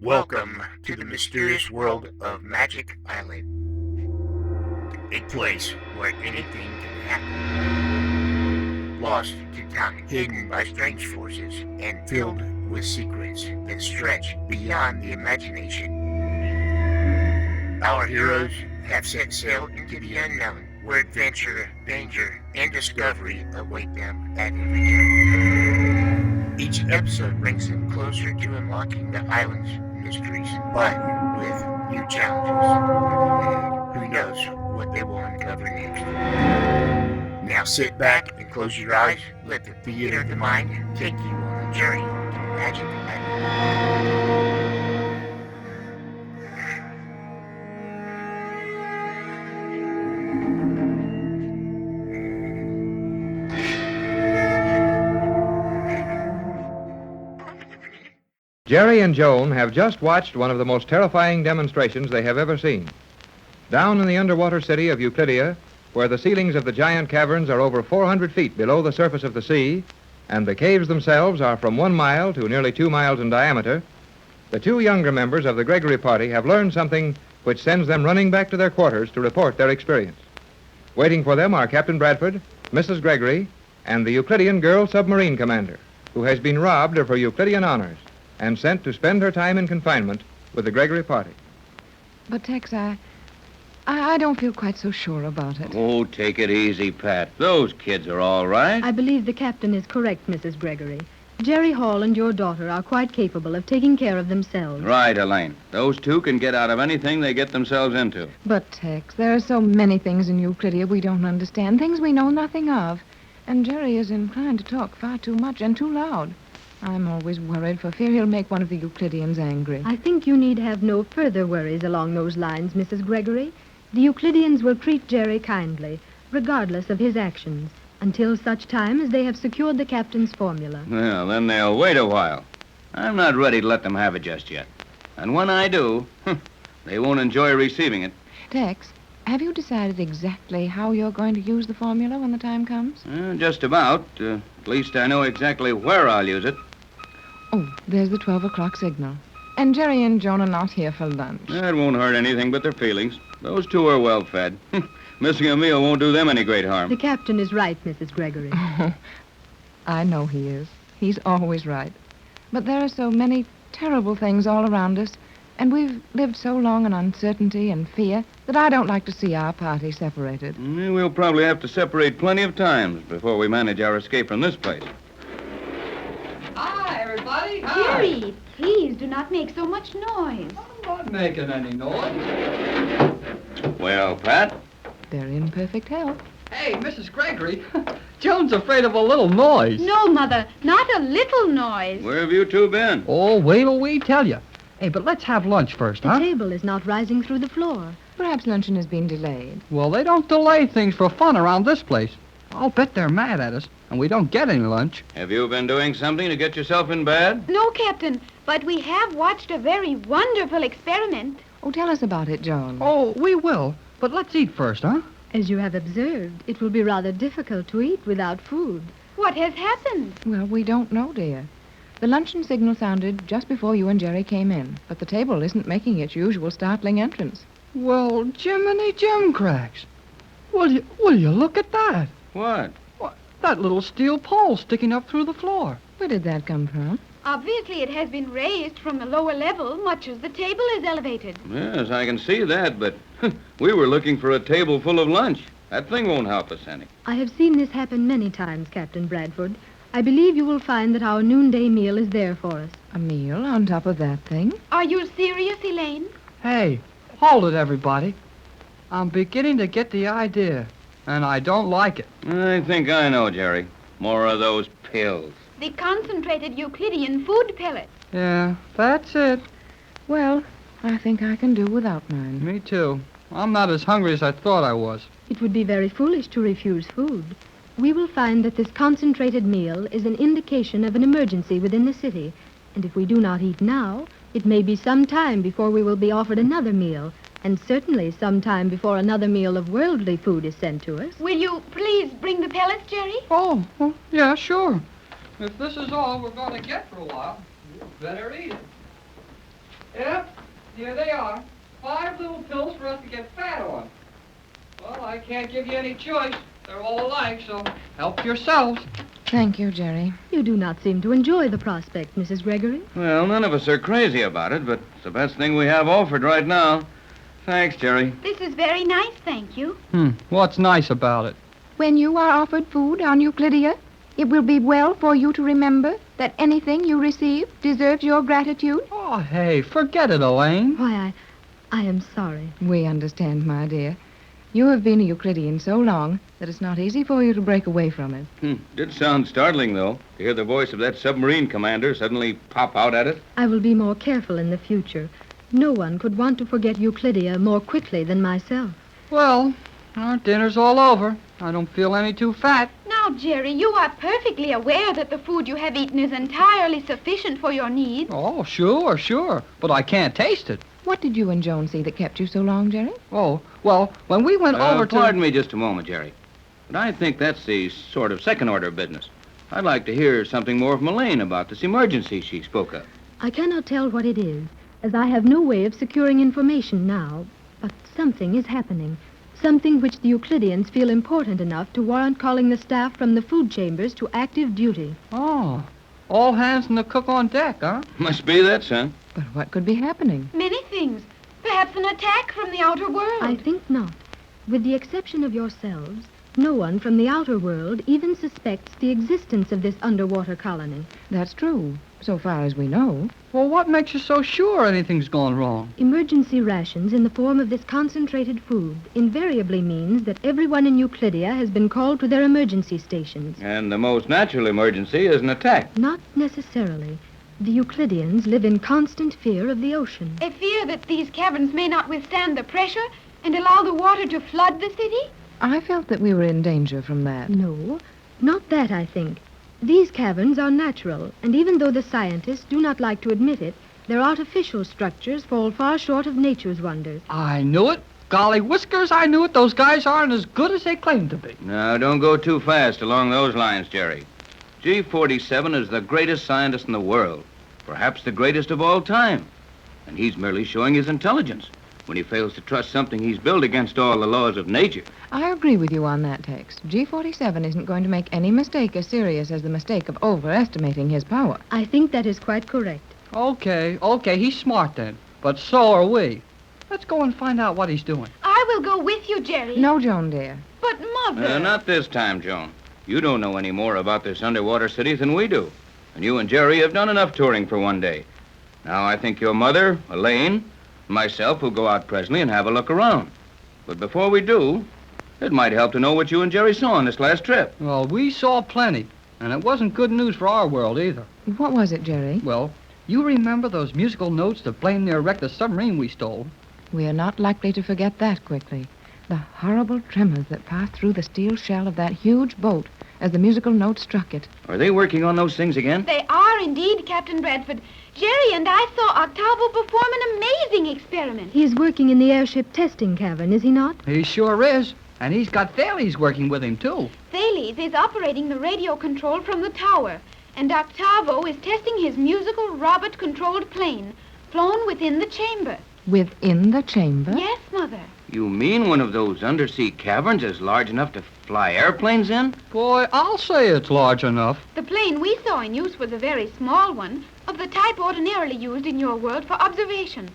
Welcome to the mysterious world of Magic Island, a place where anything can happen. Lost to time, hidden by strange forces, and filled with secrets that stretch beyond the imagination. Our heroes have set sail into the unknown, where adventure, danger, and discovery await them at every turn. Each episode brings them closer to unlocking the island's mysteries, but with new challenges. Who knows what they will uncover next? Now sit back and close your eyes. Let the theater of the mind take you on a journey to Magic Island. Jerry and Joan have just watched one of the most terrifying demonstrations they have ever seen. Down in the underwater city of Euclidia, where the ceilings of the giant caverns are over 400 feet below the surface of the sea, and the caves themselves are from 1 mile to nearly 2 miles in diameter, the two younger members of the Gregory party have learned something which sends them running back to their quarters to report their experience. Waiting for them are Captain Bradford, Mrs. Gregory, and the Euclidean girl submarine commander, who has been robbed of her Euclidean honors and sent to spend her time in confinement with the Gregory party. But, Tex, I don't feel quite so sure about it. Oh, take it easy, Pat. Those kids are all right. I believe the captain is correct, Mrs. Gregory. Jerry Hall and your daughter are quite capable of taking care of themselves. Right, Elaine. Those two can get out of anything they get themselves into. But, Tex, there are so many things in Euclidia we don't understand, things we know nothing of. And Jerry is inclined to talk far too much and too loud. I'm always worried for fear he'll make one of the Euclideans angry. I think you need have no further worries along those lines, Mrs. Gregory. The Euclideans will treat Jerry kindly, regardless of his actions, until such time as they have secured the captain's formula. Well, then they'll wait a while. I'm not ready to let them have it just yet. And when I do, they won't enjoy receiving it. Tex, have you decided exactly how you're going to use the formula when the time comes? Just about. At least I know exactly where I'll use it. Oh, there's the 12 o'clock signal. And Jerry and Joan are not here for lunch. That won't hurt anything but their feelings. Those two are well fed. Missing a meal won't do them any great harm. The captain is right, Mrs. Gregory. Oh, I know he is. He's always right. But there are so many terrible things all around us, and we've lived so long in uncertainty and fear that I don't like to see our party separated. We'll probably have to separate plenty of times before we manage our escape from this place. Hi, everybody. Hi. Jerry, please do not make so much noise. I'm not making any noise. Well, Pat? They're in perfect health. Hey, Mrs. Gregory, Joan's afraid of a little noise. No, Mother, not a little noise. Where have you two been? Oh, wait till we tell you. Hey, but let's have lunch first, The huh? table is not rising through the floor. Perhaps luncheon has been delayed. Well, they don't delay things for fun around this place. I'll bet they're mad at us, and we don't get any lunch. Have you been doing something to get yourself in bed? No, Captain, but we have watched a very wonderful experiment. Oh, tell us about it, Joan. Oh, we will. But let's eat first, huh? As you have observed, it will be rather difficult to eat without food. What has happened? Well, we don't know, dear. The luncheon signal sounded just before you and Jerry came in, but the table isn't making its usual startling entrance. Well, Jiminy Jimcracks. Will you look at that? What? That little steel pole sticking up through the floor. Where did that come from? Obviously, it has been raised from a lower level, much as the table is elevated. Yes, I can see that, but we were looking for a table full of lunch. That thing won't help us any. I have seen this happen many times, Captain Bradford. I believe you will find that our noonday meal is there for us. A meal on top of that thing? Are you serious, Elaine? Hey, hold it, everybody. I'm beginning to get the idea, and I don't like it. I think I know, Jerry. More of those pills. The concentrated Euclidean food pellets. Yeah, that's it. Well, I think I can do without mine. Me too. I'm not as hungry as I thought I was. It would be very foolish to refuse food. We will find that this concentrated meal is an indication of an emergency within the city. And if we do not eat now, it may be some time before we will be offered another meal, and certainly some time before another meal of worldly food is sent to us. Will you please bring the pellets, Jerry? Oh, well, yeah, sure. If this is all we're going to get for a while, you better eat it. Yep, here they are. 5 little pills for us to get fat on. Well, I can't give you any choice. They're all alike, so help yourselves. Thank you, Jerry. You do not seem to enjoy the prospect, Mrs. Gregory. Well, none of us are crazy about it, but it's the best thing we have offered right now. Thanks, Jerry. This is very nice, thank you. What's nice about it? When you are offered food on Euclidia, it will be well for you to remember that anything you receive deserves your gratitude. Oh, hey, forget it, Elaine. Why, I am sorry. We understand, my dear. You have been a Euclidean so long that it's not easy for you to break away from it. Did sound startling, though, to hear the voice of that submarine commander suddenly pop out at it. I will be more careful in the future. No one could want to forget Euclidia more quickly than myself. Well, our dinner's all over. I don't feel any too fat. Now, Jerry, you are perfectly aware that the food you have eaten is entirely sufficient for your needs. Oh, sure. But I can't taste it. What did you and Joan see that kept you so long, Jerry? Oh, well, when we went over to... Pardon me just a moment, Jerry. But I think that's the sort of second-order business. I'd like to hear something more from Elaine about this emergency she spoke of. I cannot tell what it is, as I have no way of securing information now. But something is happening. Something which the Euclideans feel important enough to warrant calling the staff from the food chambers to active duty. Oh, all hands and the cook on deck, huh? Must be that, son. But what could be happening? Many things. Perhaps an attack from the outer world. I think not. With the exception of yourselves, no one from the outer world even suspects the existence of this underwater colony. That's true, so far as we know. Well, what makes you so sure anything's gone wrong? Emergency rations in the form of this concentrated food invariably means that everyone in Euclidia has been called to their emergency stations. And the most natural emergency is an attack. Not necessarily. The Euclideans live in constant fear of the ocean. A fear that these caverns may not withstand the pressure and allow the water to flood the city? I felt that we were in danger from that. No, not that, I think. These caverns are natural, and even though the scientists do not like to admit it, their artificial structures fall far short of nature's wonders. I knew it. Golly whiskers, I knew it. Those guys aren't as good as they claim to be. Now, don't go too fast along those lines, Jerry. G47 is the greatest scientist in the world, perhaps the greatest of all time. And he's merely showing his intelligence when he fails to trust something he's built against all the laws of nature. I agree with you on that, Tex. G47 isn't going to make any mistake as serious as the mistake of overestimating his power. I think that is quite correct. Okay, he's smart then. But so are we. Let's go and find out what he's doing. I will go with you, Jerry. No, Joan, dear. But, Mother... Not this time, Joan. You don't know any more about this underwater city than we do. And you and Jerry have done enough touring for one day. Now I think your mother, Elaine, and myself will go out presently and have a look around. But before we do, it might help to know what you and Jerry saw on this last trip. Well, we saw plenty, and it wasn't good news for our world either. What was it, Jerry? Well, you remember those musical notes that blame near wrecked the submarine we stole? We are not likely to forget that quickly. The horrible tremors that passed through the steel shell of that huge boat as the musical notes struck it. Are they working on those things again? They are indeed, Captain Bradford. Jerry and I saw Octavo perform an amazing experiment. He is working in the airship testing cavern, is he not? He sure is. And he's got Thales working with him, too. Thales is operating the radio control from the tower, and Octavo is testing his musical robot-controlled plane, flown within the chamber. Within the chamber? Yes, Mother. You mean one of those undersea caverns is large enough to fly airplanes in? Boy, I'll say it's large enough. The plane we saw in use was a very small one, of the type ordinarily used in your world for observation.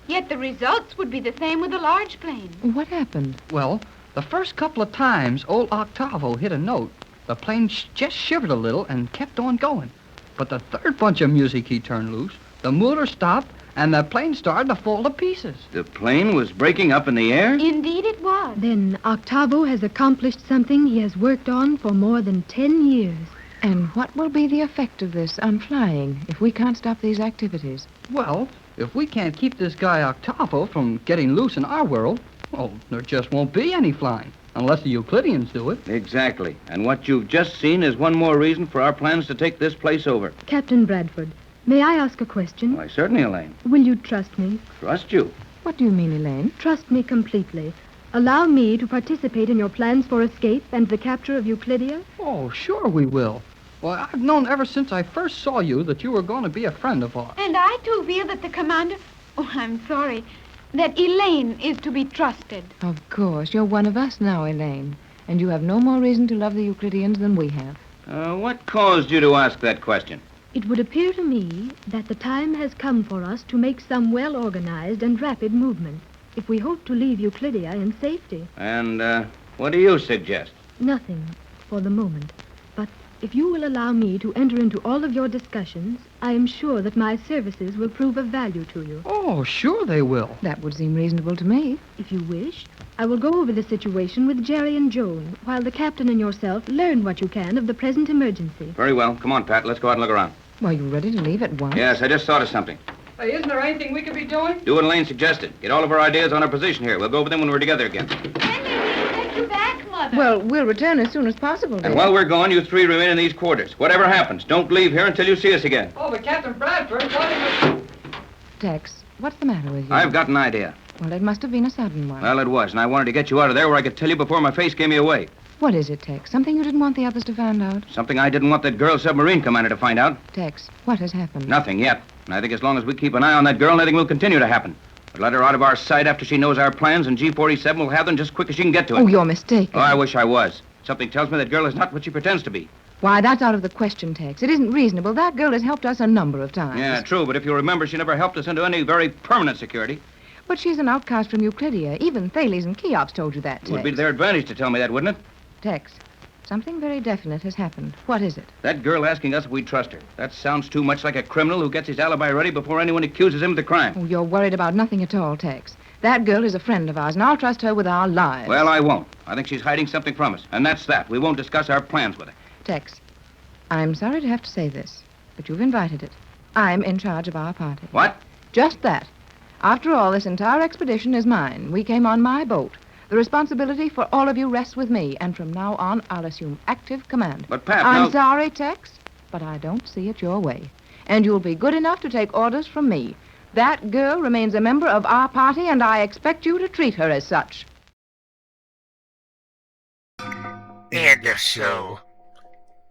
Yet the results would be the same with a large plane. What happened? Well, the first couple of times old Octavo hit a note, the plane just shivered a little and kept on going. But the third bunch of music he turned loose, the motor stopped, and the plane started to fall to pieces. The plane was breaking up in the air? Indeed it was. Then Octavo has accomplished something he has worked on for more than 10 years. And what will be the effect of this on flying if we can't stop these activities? Well, if we can't keep this guy Octavo from getting loose in our world, well, there just won't be any flying, unless the Euclideans do it. Exactly. And what you've just seen is one more reason for our plans to take this place over. Captain Bradford, may I ask a question? Why, certainly, Elaine. Will you trust me? Trust you. What do you mean, Elaine? Trust me completely. Allow me to participate in your plans for escape and the capture of Euclidia? Oh, sure we will. Well, I've known ever since I first saw you that you were going to be a friend of ours. And I, too, feel that the commander... Oh, I'm sorry. That Elaine is to be trusted. Of course. You're one of us now, Elaine. And you have no more reason to love the Euclideans than we have. What caused you to ask that question? It would appear to me that the time has come for us to make some well-organized and rapid movement if we hope to leave Euclidia in safety. And, what do you suggest? Nothing for the moment. But if you will allow me to enter into all of your discussions, I am sure that my services will prove of value to you. Oh, sure they will. That would seem reasonable to me. If you wish, I will go over the situation with Jerry and Joan, while the captain and yourself learn what you can of the present emergency. Very well. Come on, Pat. Let's go out and look around. Well, you ready to leave at once? Yes, I just thought of something. Hey, isn't there anything we could be doing? Do what Elaine suggested. Get all of our ideas on our position here. We'll go over them when we're together again. When may we expect you back, Mother? Well, we'll return as soon as possible, dear. And while we're gone, you three remain in these quarters. Whatever happens, don't leave here until you see us again. Oh, but Captain Bradford, what is it? Tex, what's the matter with you? I've got an idea. Well, it must have been a sudden one. Well, it was, and I wanted to get you out of there where I could tell you before my face gave me away. What is it, Tex? Something you didn't want the others to find out? Something I didn't want that girl submarine commander to find out. Tex, what has happened? Nothing yet. And I think as long as we keep an eye on that girl, nothing will continue to happen. But let her out of our sight after she knows our plans, and G-47 will have them just quick as she can get to it. Oh, you're mistaken. Oh, I wish I was. Something tells me that girl is not what she pretends to be. Why, that's out of the question, Tex. It isn't reasonable. That girl has helped us a number of times. Yeah, true, but if you remember, she never helped us into any very permanent security. But she's an outcast from Euclidia. Even Thales and Cheops told you that, Tex. It would be to their advantage to tell me that, wouldn't it? Tex, something very definite has happened. What is it? That girl asking us if we trust her. That sounds too much like a criminal who gets his alibi ready before anyone accuses him of the crime. Oh, you're worried about nothing at all, Tex. That girl is a friend of ours, and I'll trust her with our lives. Well, I won't. I think she's hiding something from us, and that's that. We won't discuss our plans with her. Tex, I'm sorry to have to say this, but you've invited it. I'm in charge of our party. What? Just that. After all, this entire expedition is mine. We came on my boat. The responsibility for all of you rests with me, and from now on, I'll assume active command. But, Pat, I'm now... sorry, Tex, but I don't see it your way. And you'll be good enough to take orders from me. That girl remains a member of our party, and I expect you to treat her as such. And so,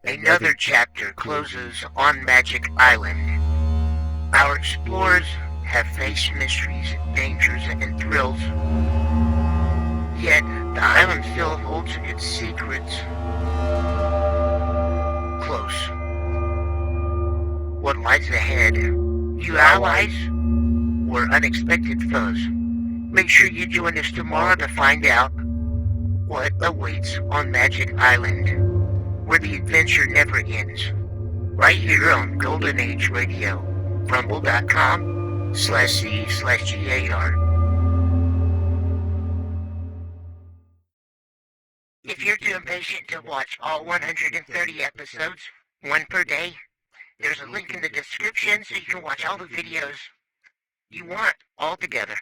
another chapter closes on Magic Island. Our explorers have faced mysteries, dangers, and thrills. Yet, the island still holds its secrets close. What lies ahead? New allies? Or unexpected foes? Make sure you join us tomorrow to find out what awaits on Magic Island, where the adventure never ends. Right here on Golden Age Radio, rumble.com/C/GAR. If you're too impatient to watch all 130 episodes, one per day, there's a link in the description so you can watch all the videos you want all together.